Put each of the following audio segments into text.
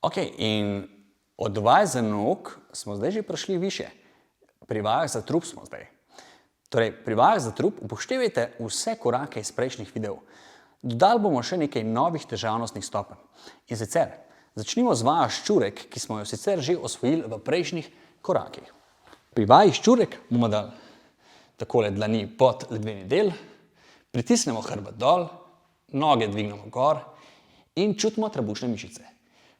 Ok, in od vaj za nog smo zdaj že prišli više. Pri vajah za trup smo zdaj. Torej, pri vajah za trup upoštevajte vse korake iz prejšnjih videov. Dodali bomo še nekaj novih težavnostnih stopenj. In sicer, začnimo z vajo ščurek, ki smo jo sicer že osvojili v prejšnjih korakih. Pri vaji ščurek bomo dali takole dlani pod ledveni del, pritisnemo hrbet dol, noge dvignemo gor in čutimo trebušne mišice.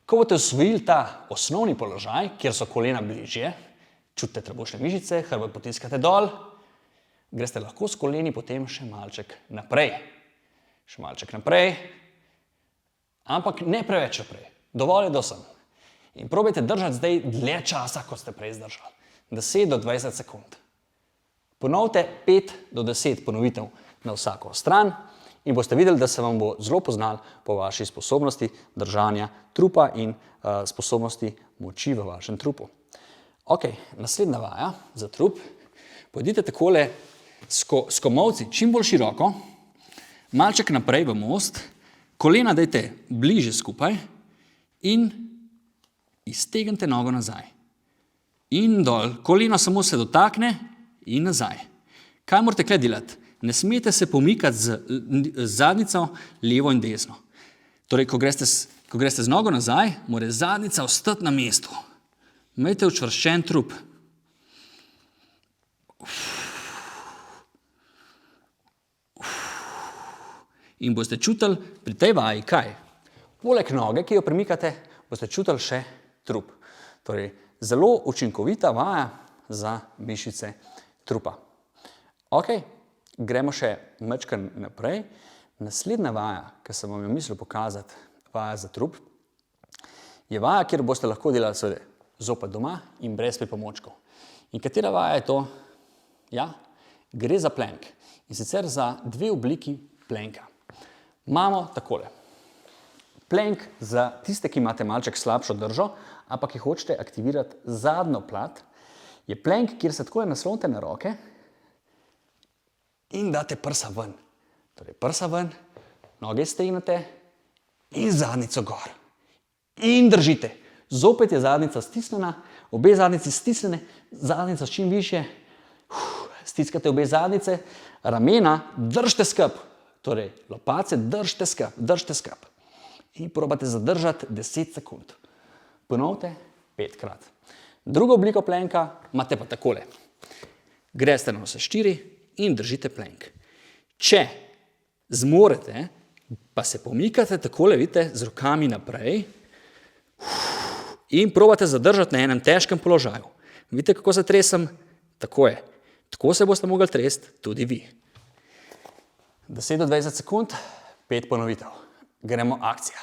Ko boste osvojili ta osnovni položaj, kjer so kolena bližje, čutite trebušne mišice, hrbet potiskate dol, greste lahko s koleni potem še malček naprej. Še malček naprej, ampak ne preveč naprej. Dovolj je do sem. In probajte držati zdaj dlje časa, kot ste prej zdržali. 10 do 20 sekund. Ponovite 5 do 10 ponovitev na vsako stran in boste videli, da se vam bo zelo poznal po vaši sposobnosti držanja trupa in sposobnosti moči v vašem trupu. Ok, naslednja vaja za trup. Pojdite takole s komolci čim bolj široko, malček naprej v most, kolena dajte bliže skupaj in iztegnite nogo nazaj. In dol, koleno samo se dotakne in nazaj. Kaj morate tukaj delati? Ne smete se pomikati z zadnjico levo in desno. Torej, ko greste z nogo nazaj, mora zadnjica ostati na mestu. Imejte učvrščen trup. In boste čutili pri tej vaji kaj? Poleg noge, ki jo premikate, boste čutili še trup. Torej, zelo učinkovita vaja za mišice trupa. Ok, gremo še majčkeno naprej. Naslednja vaja, ki sem vam jo mislil pokazati, vaja za trup, je vaja, kjer boste lahko delali seveda zopet doma in brez pripomočkov. In katera vaja je to? Ja, gre za plank. In sicer za dve obliki planka. Imamo takole. Plank za tiste, ki imate malček slabšo držo, ampak ki hočete aktivirati zadnjo plat, je plank, kjer se takole naslonite na roke in date prsa ven. Torej, prsa ven, noge stegnete in zadnjico gor. In držite. Zopet je zadnjica stisnjena, obe zadnjici stisnjene, zadnjica čim višje. Stiskate obe zadnjice, ramena držite skupaj. Torej, lopace držite skupaj. In probate zadržati 10 sekund. Ponovite 5-krat. Drugo obliko planka imate pa takole. Greste na vse 4 in držite plank. Če zmorete, pa se pomikate takole, vidite, z rokami naprej in probate zadržati na enem težkem položaju. Vidite, kako se tresem? Tako je. Tako se boste mogli tresti tudi vi. 10 do 20 sekund, 5 ponovitev. Gremo akcija.